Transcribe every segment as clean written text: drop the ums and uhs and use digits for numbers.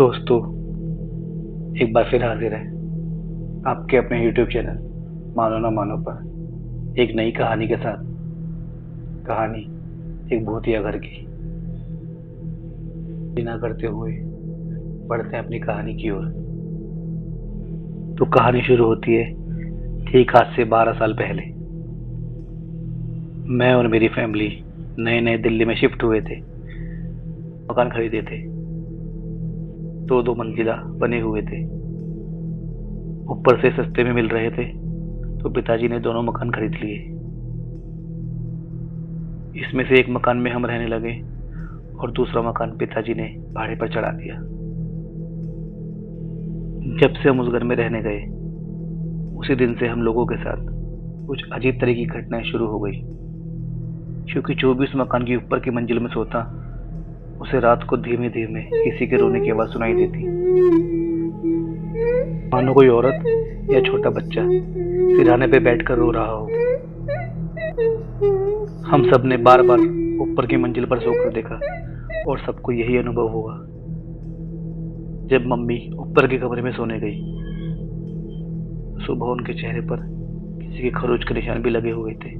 दोस्तों, एक बार फिर हाजिर है आपके अपने YouTube चैनल मानो ना मानो पर एक नई कहानी के साथ। कहानी एक भूतिया घर की। बिना करते हुए बढ़ते हैं अपनी कहानी की ओर। तो कहानी शुरू होती है ठीक आज से 12 साल पहले। मैं और मेरी फैमिली नए नए दिल्ली में शिफ्ट हुए थे। मकान खरीदे थे। दो मंजिला बने हुए थे। ऊपर से सस्ते में मिल रहे थे, तो पिताजी ने दोनों मकान खरीद लिए। इसमें से एक मकान में हम रहने लगे और दूसरा मकान पिताजी ने भाड़े पर चढ़ा दिया। जब से हम उस घर में रहने गए, उसी दिन से हम लोगों के साथ कुछ अजीब तरह की घटनाएं शुरू हो गई। क्योंकि 24 मकान की ऊपर की मंजिल में सोता, उसे रात को धीमे धीमे किसी के रोने की आवाज सुनाई देती, मानो कोई औरत या छोटा बच्चा सिरहाने पे बैठकर रो रहा हो। हम सब ने बार बार ऊपर की मंजिल पर सोकर देखा और सबको यही अनुभव हुआ। जब मम्मी ऊपर के कमरे में सोने गई, सुबह उनके चेहरे पर किसी के खरोच के निशान भी लगे हुए थे।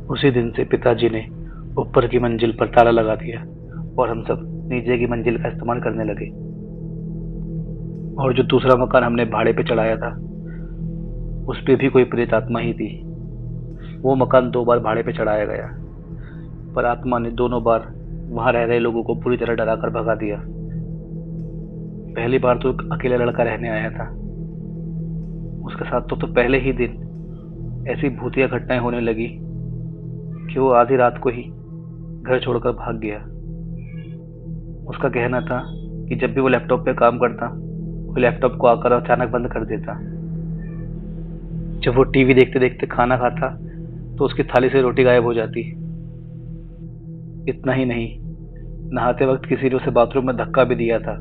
उसी दिन से पिताजी ने ऊपर की मंजिल पर ताला लगा दिया और हम सब नीचे की मंजिल का इस्तेमाल करने लगे। और जो दूसरा मकान हमने भाड़े पे चढ़ाया था, उस पे भी कोई प्रेत आत्मा ही थी। वो मकान 2 बार भाड़े पे चढ़ाया गया, पर आत्मा ने दोनों बार वहां रह रहे लोगों को पूरी तरह डराकर भगा दिया। पहली बार तो एक अकेला लड़का रहने आया था। उसके साथ तो पहले ही दिन ऐसी भूतिया घटनाएं होने लगी कि वो आधी रात को ही घर छोड़कर भाग गया। उसका कहना था कि जब भी वो लैपटॉप पे काम करता, वो लैपटॉप को आकर अचानक बंद कर देता। जब वो टीवी देखते देखते खाना खाता, तो उसकी थाली से रोटी गायब हो जाती। इतना ही नहीं, नहाते वक्त किसी ने उसे बाथरूम में धक्का भी दिया था।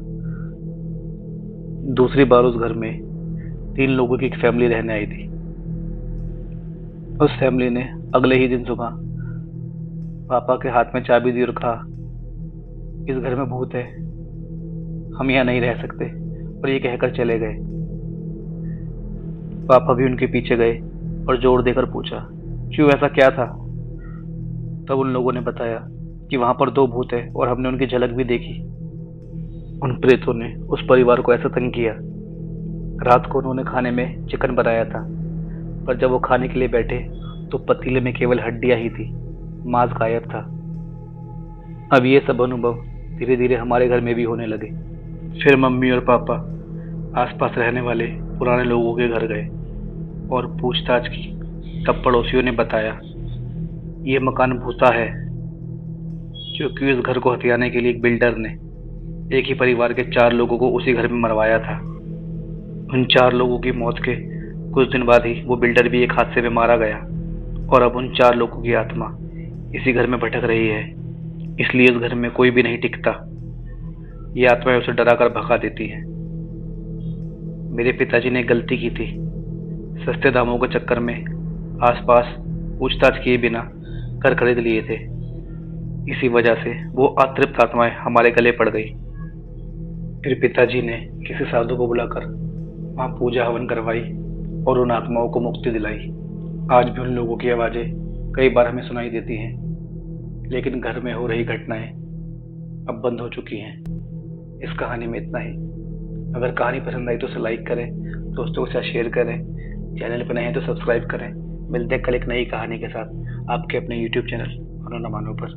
दूसरी बार उस घर में 3 लोगों की एक फैमिली रहने आई थी। उस फैमिली ने अगले ही दिन सुबह पापा के हाथ में चाबी दी और कहा, इस घर में भूत है, हम यहाँ नहीं रह सकते, और ये कहकर चले गए। पापा भी उनके पीछे गए और जोर देकर पूछा, क्यों, ऐसा क्या था? तब उन लोगों ने बताया कि वहां पर 2 भूत है और हमने उनकी झलक भी देखी। उन प्रेतों ने उस परिवार को ऐसा तंग किया। रात को उन्होंने खाने में चिकन बनाया था, पर जब वो खाने के लिए बैठे तो पतीले में केवल हड्डियां ही थी, मांस गायब था। अब ये सब अनुभव धीरे धीरे हमारे घर में भी होने लगे। फिर मम्मी और पापा आसपास रहने वाले पुराने लोगों के घर गए और पूछताछ की। तब पड़ोसियों ने बताया, ये मकान भूता है, क्योंकि इस घर को हथियाने के लिए एक बिल्डर ने एक ही परिवार के 4 लोगों को उसी घर में मरवाया था। उन 4 लोगों की मौत के कुछ दिन बाद ही वो बिल्डर भी एक हादसे में मारा गया, और अब उन 4 लोगों की आत्मा इसी घर में भटक रही है। इसलिए इस घर में कोई भी नहीं टिकता। ये आत्माएं उसे डराकर भगा देती हैं। मेरे पिताजी ने गलती की थी। सस्ते दामों के चक्कर में आसपास पूछताछ किए बिना घर खरीद लिए थे। इसी वजह से वो अतृप्त आत्माएं हमारे गले पड़ गई। फिर पिताजी ने किसी साधु को बुलाकर वहां पूजा हवन करवाई और उन आत्माओं को मुक्ति दिलाई। आज भी उन लोगों की आवाजें कई बार हमें सुनाई देती हैं, लेकिन घर में हो रही घटनाएं अब बंद हो चुकी हैं। इस कहानी में इतना ही। अगर कहानी पसंद आई तो उसे लाइक करें, दोस्तों के साथ शेयर करें, चैनल पर नए हैं तो सब्सक्राइब करें। मिलते हैं कल एक नई कहानी के साथ आपके अपने YouTube चैनल मानो ना मानो पर।